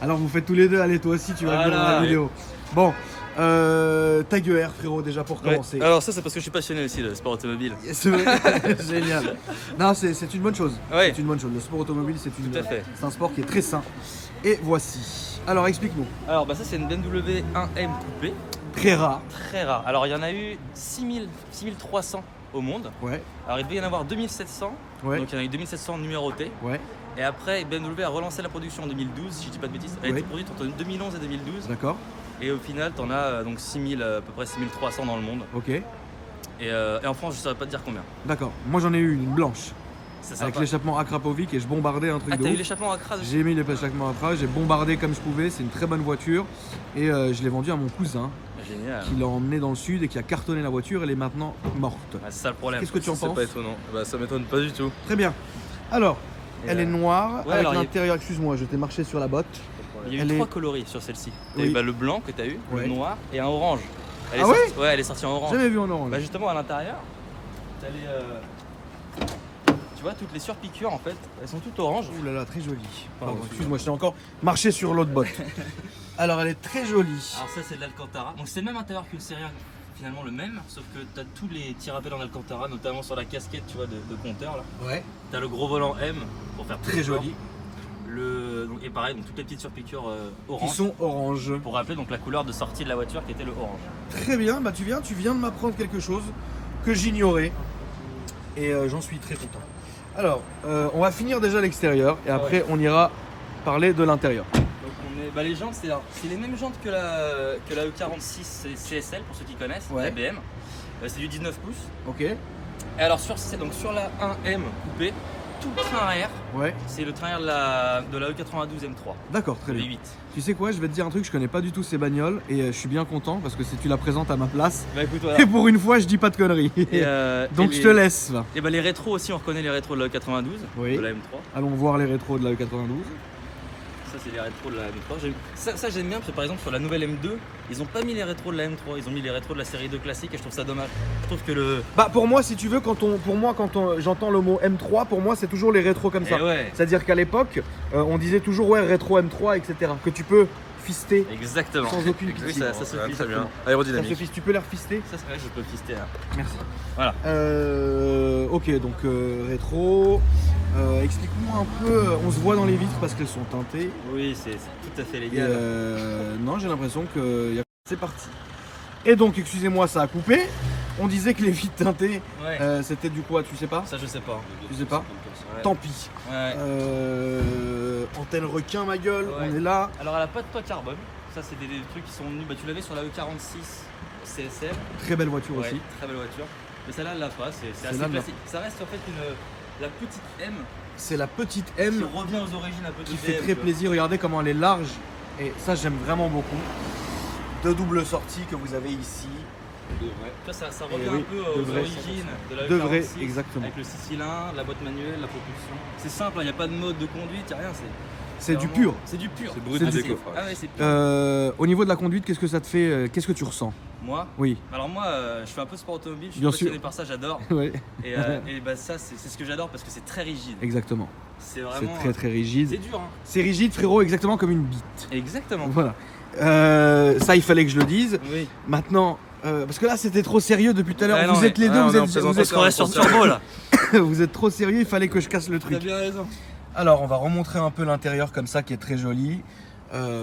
Alors vous faites tous les deux, allez toi aussi tu vas venir dans la vidéo. Bon, Tag Heuer frérot déjà pour commencer. Alors ça c'est parce que je suis passionné aussi de sport automobile. C'est vrai. Génial. Non, c'est une bonne chose. Ouais. C'est une bonne chose. Le sport automobile c'est un sport qui est très sain. Et voici. Alors explique-nous. Alors bah ça c'est une BMW 1M coupée. Très rare. Très rare. Alors il y en a eu 6300 au monde. Ouais. Alors il devait y en avoir 2700. Ouais. Donc il y en a eu 2700 numérotés. Ouais. Et après BMW a relancé la production en 2012 si je dis pas de bêtises. Elle a été produite entre 2011 et 2012. D'accord. Et au final t'en as donc 6000 à peu près 6300 dans le monde. Ok. Et en France je saurais pas te dire combien. D'accord. Moi j'en ai eu une blanche. C'est avec l'échappement Akrapovic et je bombardais un truc de ouf. Ah t'as eu ouf. l'échappement Akra? J'ai mis l'échappement Akra, j'ai bombardé comme je pouvais, c'est une très bonne voiture. Et je l'ai vendue à mon cousin. Génial. Qui l'a emmené dans le sud et qui a cartonné la voiture, elle est maintenant morte. Ah, c'est ça le problème. Qu'est-ce que tu en penses? C'est pas étonnant. Bah ça m'étonne pas du tout. Très bien. Alors, elle est noire, avec l'intérieur, excuse-moi, je t'ai marché sur la botte. Il y a eu 3 coloris sur celle-ci. Oui. Le blanc que tu as eu, le noir et un orange. Elle est ouais ouais, elle est sortie en orange. Jamais vu en orange. Bah justement à l'intérieur, t'as les tu vois toutes les surpiqûres en fait, elles sont toutes oranges. Ouh là là, très jolie. Pardon, excuse-moi, je t'ai encore marché sur l'autre botte. Alors elle est très jolie. Alors ça c'est de l'Alcantara. Donc c'est le même intérieur qu'une série finalement le même, sauf que tu as tous les petits rappels en Alcantara, notamment sur la casquette tu vois de compteur là. Ouais. Tu as le gros volant M pour faire très joli. Et pareil, donc toutes les petites surpiqûres orange. Qui sont orange. Pour rappeler donc la couleur de sortie de la voiture qui était le orange. Très bien, bah tu viens de m'apprendre quelque chose que j'ignorais. Et j'en suis très content. Alors, on va finir déjà l'extérieur et après on ira parler de l'intérieur. Bah les jantes, c'est les mêmes jantes que la E46 CSL pour ceux qui connaissent, la BM. C'est du 19 pouces. Ok. Et alors sur la 1M coupée, tout le train arrière, c'est le train arrière de la E92 M3. D'accord, très bien. V8. Tu sais quoi, je vais te dire un truc, je connais pas du tout ces bagnoles et je suis bien content parce que si tu la présentes à ma place. Bah écoute, voilà. Et pour une fois, je dis pas de conneries. Donc je te laisse là. Et bah les rétros aussi, on reconnaît les rétros de la E92, de la M3. Allons voir les rétros de la E92. Ça c'est les rétros de la M3. Ça j'aime bien parce que par exemple sur la nouvelle M2, ils ont pas mis les rétros de la M3, ils ont mis les rétros de la série 2 classique et je trouve ça dommage. Je trouve que le... Bah pour moi si tu veux, quand j'entends le mot M3, pour moi c'est toujours les rétros comme ça. C'est-à-dire qu'à l'époque, on disait toujours rétro M3, etc. Que tu peux fister. Exactement. Sans aucune critique. Oui, ça se fiste. Très bien. Aérodynamique. Ça se fiste. Tu peux les refister? Ça c'est vrai, je peux le fister là. Merci. Voilà. Ok, donc rétro. Explique-moi un peu, on se voit dans les vitres parce qu'elles sont teintées. Oui, c'est tout à fait légal. Non, j'ai l'impression que c'est parti. Et donc, excusez-moi, ça a coupé. On disait que les vitres teintées, c'était du quoi, tu sais pas? Ça, je sais pas. Tu sais pas? Tant pis. Antenne requin, ma gueule, on est là. Alors, elle a pas de toit carbone. Ça, c'est des trucs qui sont venus. Bah, tu l'avais sur la E46 CSL. Très belle voiture aussi. Très belle voiture. Mais celle-là, elle l'a pas. C'est assez classique. Ça reste en fait la petite M. C'est la petite M. Qui revient aux origines un peu de qui BM, fait très plaisir. Regardez comment elle est large. Et ça, j'aime vraiment beaucoup. Deux doubles sorties que vous avez ici. Ça revient un peu aux origines de la E46. De vrai, exactement. Avec le 6 cylindres, la boîte manuelle, la propulsion. C'est simple, il n'y a pas de mode de conduite, il n'y a rien. C'est du pur. C'est du pur. C'est brut de décoffrage. Ah ouais, c'est pur. Au niveau de la conduite, qu'est-ce que ça te fait? Qu'est-ce que tu ressens? Moi? Oui. Alors moi, je fais un peu de sport automobile, je suis passionné par ça, j'adore. Et bah ça, c'est ce que j'adore parce que c'est très rigide. Exactement. C'est vraiment... C'est très rigide. C'est dur. Hein. C'est rigide, frérot, exactement comme une bite. Exactement. Voilà. Ça, il fallait que je le dise. Oui. Maintenant, parce que là, c'était trop sérieux depuis tout à l'heure. Vous êtes les deux, vous êtes sur turbo là. Vous êtes trop sérieux, il fallait que je casse le truc. T'as bien raison. Alors, on va remontrer un peu l'intérieur comme ça, qui est très joli.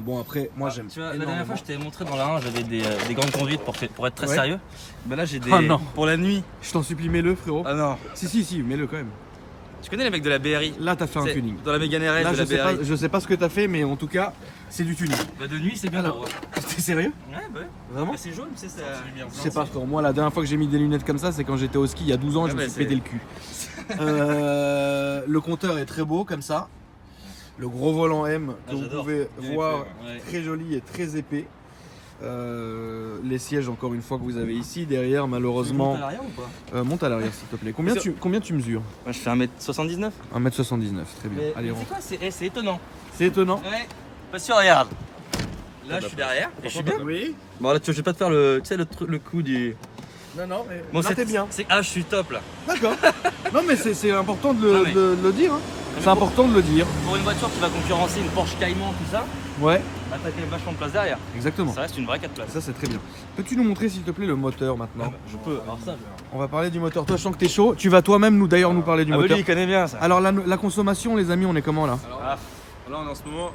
Bon, après, moi j'aime. Tu vois, la dernière fois, je t'avais montré dans la 1, j'avais des grandes conduites pour être très sérieux. Bah là, j'ai des. Oh non. Pour la nuit. Je t'en supplie, mets-le, frérot. Ah non. Si, mets-le quand même. Tu connais les mecs de la BRI? Là, t'as fait un tuning. Dans la Mégane RS là, de la BRI. Je sais pas ce que t'as fait, mais en tout cas, c'est du tuning. Bah, de nuit, c'est bien. Alors, t'es sérieux? Ouais, bah. Vraiment? Bah, c'est jaune, tu sais, ça. Je sais pas, frérot. Moi, la dernière fois que j'ai mis des lunettes comme ça, c'est quand j'étais au ski il y a 12 ans, je me suis pété le cul. Le compteur est très beau comme ça. Le gros volant M que vous pouvez voir, très joli et très épais. Les sièges encore une fois que vous avez ici, derrière malheureusement. Tu montes à l'arrière ou pas? Monte à l'arrière s'il te plaît. Combien tu mesures? Moi je fais 1m79. 1m79, très bien. Mais, allez, c'est quoi? C'est étonnant. C'est étonnant? Ouais. Parce que regarde. Là je suis derrière et je suis bien. Oui. Bon là tu vois, je vais pas te faire le coup du... Non, mais bon, là t'es bien. Ah je suis top là. D'accord. Non mais c'est important de le dire. Hein. C'est important de le dire. Pour une voiture qui va concurrencer une Porsche Cayman, tout ça, Ouais, bah, t'as quand même vachement de place derrière. exactement. Ça reste une vraie 4 places. Ça c'est très bien. Peux-tu nous montrer s'il te plaît le moteur maintenant? Je peux. Alors ça, On va parler du moteur. Toi je sens que t'es chaud. Tu vas toi-même nous parler du ah bah moteur. lui il connaît bien ça. Alors la consommation les amis, on est comment là? Alors, là on est en ce moment.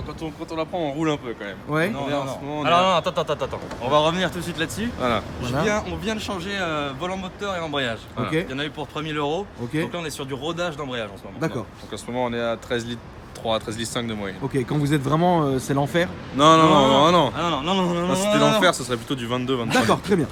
Quand on la prend, on roule un peu quand même. Ouais. Non, on est non, en non. ce moment, on Alors est- non, attends. On va revenir tout de suite là-dessus. Voilà. Voilà. On vient de changer volant moteur et embrayage. Ok. Il y en a eu pour 3000 €. Ok. Donc là on est sur du rodage d'embrayage en ce moment. D'accord. Donc en ce moment, on est à 13 litres 3, 13 litres 5 de moyenne. Ok, quand vous êtes vraiment, c'est l'enfer. Non. Ah non. Ah, si c'était l'enfer, ce serait plutôt du 22, 23. D'accord, très bien.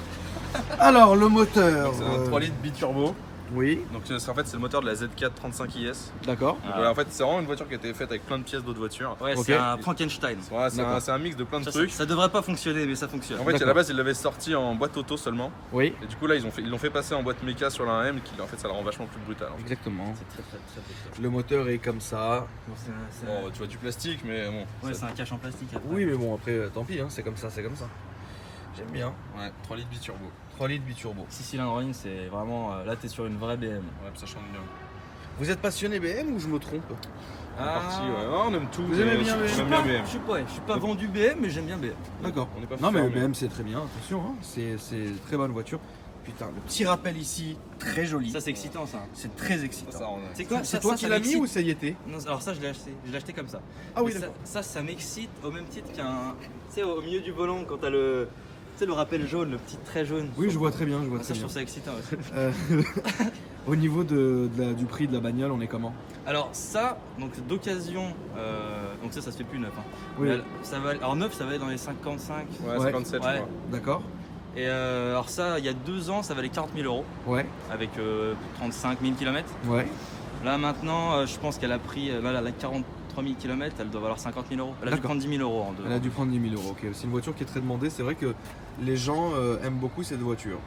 Alors le moteur. C'est un 3 litres biturbo. Oui, Donc en fait, c'est le moteur de la Z4 35IS. d'accord. Donc, voilà, en fait, c'est vraiment une voiture qui a été faite avec plein de pièces d'autres voitures. Ouais, Ok. c'est un Frankenstein. Voilà, D'accord. c'est un mix de plein de Ça, trucs. ça devrait pas fonctionner, mais ça fonctionne. En fait, à D'accord. la base, ils l'avaient sorti en boîte auto seulement. Oui, Et du coup, là, ils l'ont fait passer en boîte méca sur la 1M, qui en fait, ça la rend vachement plus brutale. En fait. exactement. C'est très beau. Le moteur est comme ça. Bon, c'est Bon, tu vois du plastique, mais bon. ouais, ça- c'est un cache en plastique. Après. Oui, mais bon, après, tant pis, hein, c'est comme ça, c'est comme ça. J'aime bien. Ouais, 3 litres biturbo. 3 litres biturbo. 6 cylindres en ligne, c'est vraiment. Là, t'es sur une vraie BM. Ouais, puis ça chante bien. Vous êtes passionné BM ou je me trompe? En partie, ouais. Non, on aime tout. Vous aimez mais bien on BM? aime bien BM. Je suis pas vendu BM, mais j'aime bien BM. D'accord. On n'est pas Non, mais fermé. BM c'est très bien, attention, hein. C'est une très bonne voiture. Putain, le petit rappel ici, très joli. Ça, c'est excitant, ça. C'est très excitant. Ça, on- C'est quoi C'est toi qui l'as mis m'excite. ou ça y était? Non, alors ça, je l'ai acheté. Je l'ai acheté comme ça. Ah oui, Mais d'accord. ça m'excite au même titre qu'un. Tu sais, au milieu du volant, quand t'as le. Tu sais, le rappel jaune, le petit trait jaune. Oui, je vois très bien, je vois Ça, très je bien. trouve ça excitant aussi. Au niveau du prix de la bagnole, on est comment? Alors, ça, donc d'occasion, donc ça se fait plus neuf. Hein. Oui. Mais ça va, alors neuf, ça va aller dans les 55. Ouais, Ouais. 57, je Ouais. crois. D'accord. Et alors, ça, il y a 2 ans, ça valait 40 000 €, Ouais, avec 35 000 km. ouais. Là, maintenant, je pense qu'elle a pris. Là, elle a 43 000 km, elle doit valoir 50 000 €. Elle a dû D'accord. prendre 10 000 € en 2 Elle a dû prendre 10 000 €. Ok, c'est une voiture qui est très demandée. C'est vrai que les gens aiment beaucoup cette voiture.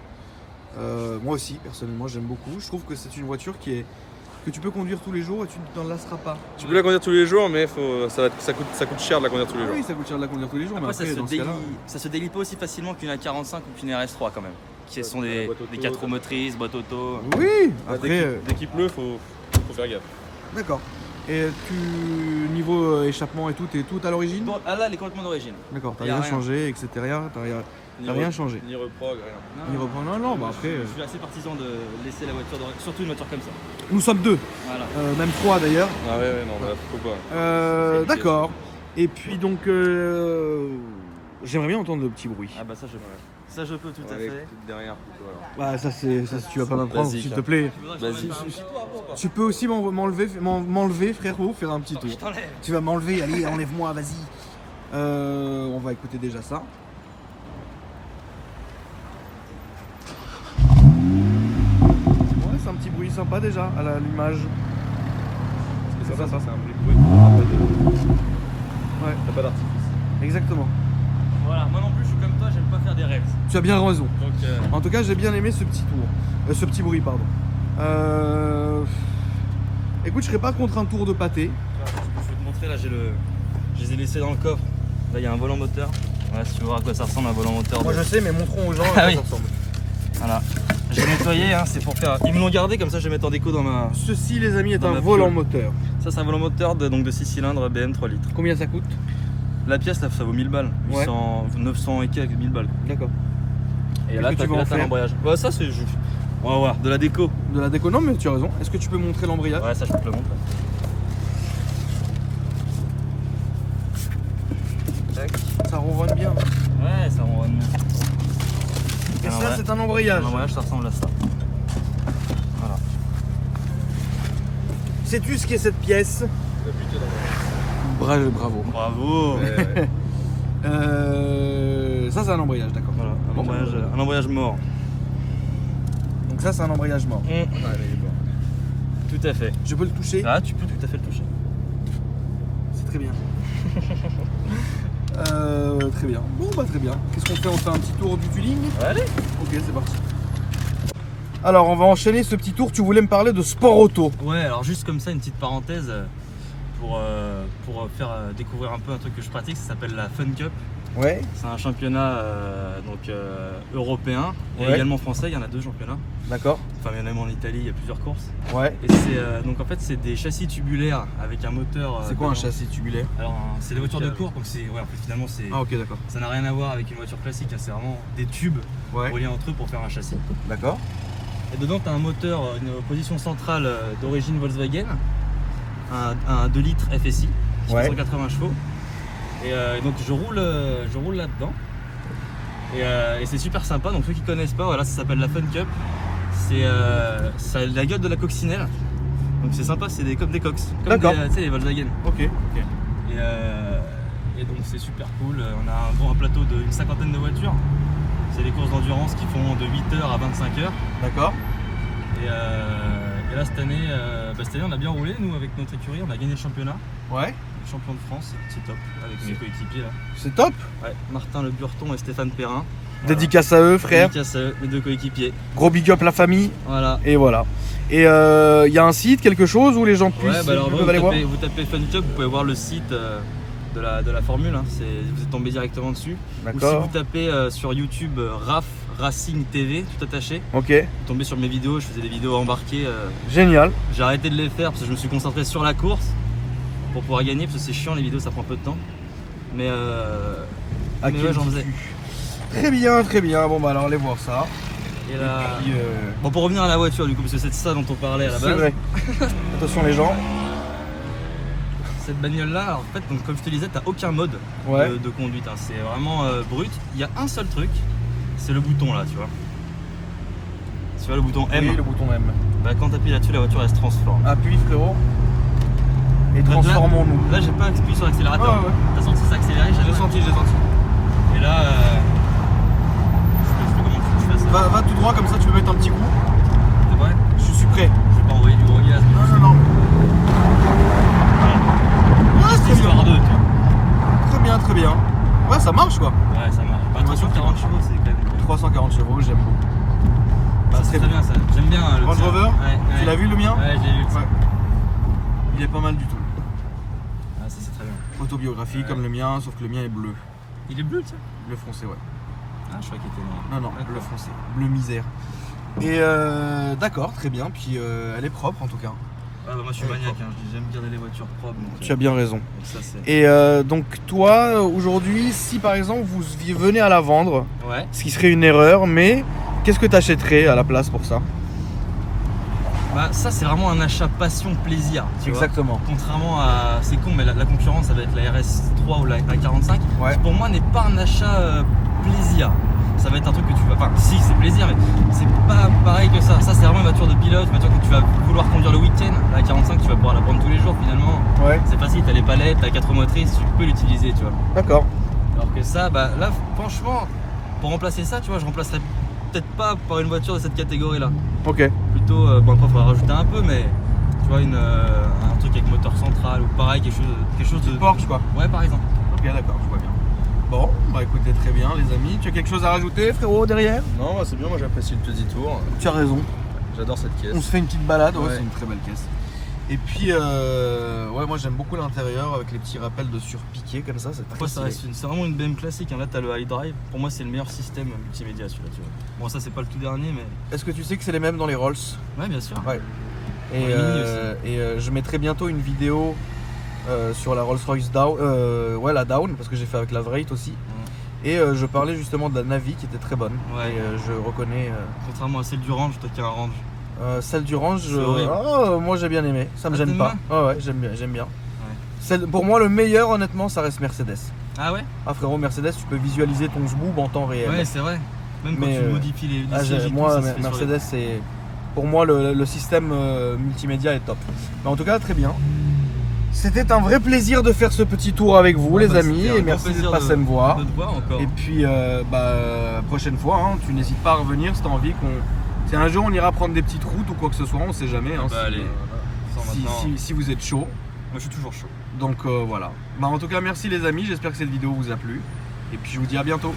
Moi aussi, personnellement, j'aime beaucoup. Je trouve que c'est une voiture que tu peux conduire tous les jours et tu ne t'en lasseras pas. Tu peux la conduire tous les jours, mais ça coûte cher de la conduire tous les Ah jours. oui, ça coûte cher de la conduire tous les jours, Après, mais après, dans ce cas-là... ça se délie pas aussi facilement qu'une A45 ou qu'une RS3 quand même. Qui sont des boîte auto, 4 roues motrices, boîte auto. Oui, Bah, après, dès qu'il pleut, faut faire gaffe. d'accord. Et niveau échappement et tout, t'es tout à l'origine? Bon, ah là, elle est complètement d'origine. D'accord, t'as Y a rien rien. changé, etc. T'as rien changé. Ni reprog, rien. Ni reprendre. Non, bah après, Je suis assez partisan de laisser la voiture d'origine, surtout une voiture comme ça. nous sommes deux, Voilà. même trois d'ailleurs. Ah ouais, non, bah faut pas. D'accord. Et puis donc, j'aimerais bien entendre le petit bruit. Ah bah ça je peux. Ça je peux tout à Ouais, fait. peut-être derrière plutôt alors. Bah ça si tu vas pas m'apprendre, Basique, s'il hein. te plaît. Vas-y. Tu peux aussi m'enlever frérot, faire un petit tour. Je t'enlève. Tu vas m'enlever, allez, enlève-moi, vas-y. On va écouter déjà ça. Ouais, c'est un petit bruit sympa déjà à l'image. C'est ça, c'est un bruit de bruit. Ouais, T'as pas d'artifice. exactement. Voilà, moi non plus je suis comme toi, j'aime pas faire des rêves. Tu as bien raison. Donc En tout cas, j'ai bien aimé ce petit tour. Ce petit bruit, pardon. Écoute, je serais pas contre un tour de pâté. je vais te montrer là, je les ai laissés dans le coffre. Là il y a un volant moteur. Voilà, si tu veux voir à quoi ça ressemble un volant moteur. Moi de- je sais, mais montrons aux gens à Ah quoi oui. ça ressemble. Voilà. J'ai nettoyé, hein, c'est pour faire. Ils me l'ont gardé comme ça, je vais mettre en déco dans ma. Ceci, les amis, est Dans un ma volant piole. moteur. Ça c'est un volant moteur de 6 cylindres BM 3 litres. Combien ça coûte? La pièce là ça vaut 1000 balles. Ouais. 800, 900 et quelques 1000 balles. D'accord. Et Qu'est-ce là que tu vas en t'as faire l'embrayage. Ouais ça c'est juste. On va voir, de la déco. De la déco, non mais tu as raison. Est-ce que tu peux montrer l'embrayage? Ouais ça je peux te le montrer. Tac. Ça ronronne bien. Ouais ça on va. Et ça, c'est un embrayage. L'embrayage ça ressemble à ça. Voilà. Sais-tu ce qu'est cette pièce? T'as buté dans Bravo. Bravo. Ça, c'est un embrayage, d'accord. Voilà, un embrayage mort. Donc ça, c'est un embrayage mort. Ouais, il est bon. Tout à fait. Je peux le toucher? Ah tu peux tout à fait le toucher. C'est très bien. Très bien. Bon, bah très bien. Qu'est-ce qu'on fait? On fait un petit tour du tuning? Allez. Ok, c'est parti. Alors, on va enchaîner ce petit tour. Tu voulais me parler de sport auto. Ouais, alors juste comme ça, une petite parenthèse pour faire découvrir un peu un truc que je pratique, ça s'appelle la Fun Cup. Ouais. C'est un championnat européen et Ouais. également français. Il y en a 2 championnats. D'accord. Enfin, il y en a même en Italie, il y a plusieurs courses. Ouais. Et c'est donc en fait c'est des châssis tubulaires avec un moteur. C'est quoi un dedans. châssis tubulaire? Alors c'est des voitures de course, donc c'est en fait finalement c'est Ah, ok, d'accord. ça n'a rien à voir avec une voiture classique. Hein, c'est vraiment des tubes Ouais. reliés entre eux pour faire un châssis. D'accord. Et dedans tu as un moteur, une position centrale d'origine Volkswagen, un 2 litres FSI, qui fait Ouais. 180 chevaux. Et donc je roule là-dedans. Et c'est super sympa. Donc ceux qui connaissent pas, voilà, ça s'appelle la Fun Cup. Ça a la gueule de la coccinelle. Donc c'est sympa, c'est comme des cox. Comme D'accord. tu sais, les Volkswagen. Ok. Et donc c'est super cool. On a un plateau d'une 50aine de voitures. C'est des courses d'endurance qui font de 8h à 25h. D'accord. Et là cette année, on a bien roulé nous avec notre écurie. On a gagné le championnat. Ouais. Champion de France, c'est top. Avec mes coéquipiers là. C'est top. Ouais, Martin Le Burton et Stéphane Perrin. Voilà. Dédicace à eux, frère. Dédicace à eux, mes 2 coéquipiers. Gros big up la famille. Voilà. Et voilà. Et il y a un site, quelque chose où les gens puissent Ouais, bah alors peuvent aller voir. vous tapez Fun Cup, vous pouvez voir le site de la formule. Hein. Vous êtes tombé directement dessus. Ou si D'accord. vous tapez sur YouTube RAF Racing TV, tout attaché, Ok. vous tombez sur mes vidéos. Je faisais des vidéos embarquées. Génial. J'ai arrêté de les faire parce que je me suis concentré sur la course pour pouvoir gagner parce que c'est chiant les vidéos, ça prend peu de temps. Mais À Mais quel ouais, j'en petit faisais. cul. Très bien, très bien. Bon bah alors allez voir ça. et là... Et puis, Bon, pour revenir à la voiture du coup, parce que c'est de ça dont on parlait à la c'est base. vrai. Attention les gens. Cette bagnole là, en fait, donc, comme je te disais, t'as aucun mode Ouais. de conduite. Hein. C'est vraiment brut. Il y a un seul truc, c'est le bouton là, tu vois. Tu vois le bouton M. Oui, le bouton M. Bah, quand t'appuies là-dessus, la voiture elle se transforme. Appuie frérot. Et Donc là- transformons-nous. Là, j'ai pas appuyé sur l'accélérateur. Ouais, ouais. T'as senti ça accélérer? J'ai senti, j'ai senti. Et là, je sais pas comment tu fais ça. Va tout droit comme ça, tu peux mettre un petit coup. C'est vrai? Je suis prêt. Je vais pas envoyer du gros gaz. Non. Ouais, C'est c'est bien. histoire 2, tu vois. Très bien, très bien. Ouais, ça marche quoi. Ouais, ça marche. Bah, 340 chevaux, c'est quand même. 340 chevaux, j'aime beaucoup. Bah, c'est très bien ça. J'aime bien le Range tien. Rover. Ouais, Tu ouais. l'as vu le mien? Ouais, j'ai vu le tien. Ouais. Il est pas mal du tout. Ah, ça c'est très bien. Autobiographie Ouais. comme le mien, sauf que le mien est bleu. Il est bleu le tien? Bleu foncé, ouais. Ah, je crois qu'il était noir. Non, D'accord. bleu foncé. Bleu misère. Et d'accord, très bien. Puis elle est propre en tout cas. Ah, bah, moi je suis Ouais, maniaque, hein. J'aime garder les voitures propres. Donc, Tu as bien raison. donc ça c'est. Et donc toi, aujourd'hui, si par exemple vous venez à la vendre, Ouais. ce qui serait une erreur, mais qu'est-ce que tu achèterais à la place pour ça? Bah, ça c'est vraiment un achat passion plaisir. Tu vois. Exactement. Contrairement à. C'est con, mais la concurrence ça va être la RS3 ou la A45. Ouais. Pour moi, n'est pas un achat plaisir. Ça va être un truc que tu vas. Enfin, si, c'est plaisir, mais c'est pas pareil que ça. Ça, c'est vraiment une voiture de pilote, une voiture que tu vas vouloir conduire le week-end. La 45, tu vas pouvoir la prendre tous les jours finalement. Ouais. C'est facile, t'as les palettes, t'as 4 motrices, tu peux l'utiliser, tu vois. D'accord. Alors que ça, bah là, franchement, pour remplacer ça, tu vois, je remplacerais peut-être pas par une voiture de cette catégorie-là. Ok. Plutôt, bon, après, il faudra rajouter un peu, mais tu vois, un truc avec moteur central ou pareil, quelque chose de. Porsche quoi. Ouais, par exemple. Ok, d'accord, je vois bien. Bon, bah écoutez, très bien les amis. Tu as quelque chose à rajouter frérot derrière? Non, bah, c'est bien, moi j'apprécie le petit tour. Tu as raison. J'adore cette On caisse. se fait une petite balade, ouais, Ouais. c'est une très belle caisse. Et puis, ouais, moi j'aime beaucoup l'intérieur avec les petits rappels de surpiqué comme ça, c'est très Après, ça stylé. reste c'est vraiment une BM classique. Hein. Là, t'as le iDrive. Pour moi, c'est le meilleur système multimédia, celui-là, tu vois. Bon, ça, c'est pas le tout dernier, mais. Est-ce que tu sais que c'est les mêmes dans les Rolls? Ouais, bien sûr. Ouais. Et, Dans les Mini je mettrai bientôt une vidéo sur la Rolls-Royce Down, ouais, la Down, parce que j'ai fait avec la Vrate aussi. Et je parlais justement de la Navi qui était très bonne. Ouais. Et je reconnais Contrairement à celle du Range, toi qui as un Range. celle du Range. C'est horrible. Moi j'ai bien aimé, ça me Ah, gêne t'aimes pas. Ouais, j'aime bien, j'aime bien. Ouais. Pour moi, le meilleur, honnêtement, ça reste Mercedes. Ah ouais? Ah frérot, Mercedes, tu peux visualiser ton zboob en temps réel. Ouais, c'est vrai. Même quand Mais, tu modifies les Ah, sièges et tout, moi, ça se fait sur les- Mercedes, c'est. Pour moi, le système multimédia est top. Mais en tout cas, très bien. C'était un vrai plaisir de faire ce petit tour avec vous, Ouais, les bah, amis. c'était un Et grand merci de plaisir passer me voir. De te voir encore. Et puis, prochaine fois, hein, tu n'hésites pas à revenir si tu as envie qu'on. Si un jour on ira prendre des petites routes ou quoi que ce soit, on sait jamais. Hein, Bah, si, allez. Sans si, maintenant. si vous êtes chaud. Moi, je suis toujours chaud. Donc voilà. Bah, en tout cas, merci les amis. J'espère que cette vidéo vous a plu. Et puis, je vous dis à bientôt.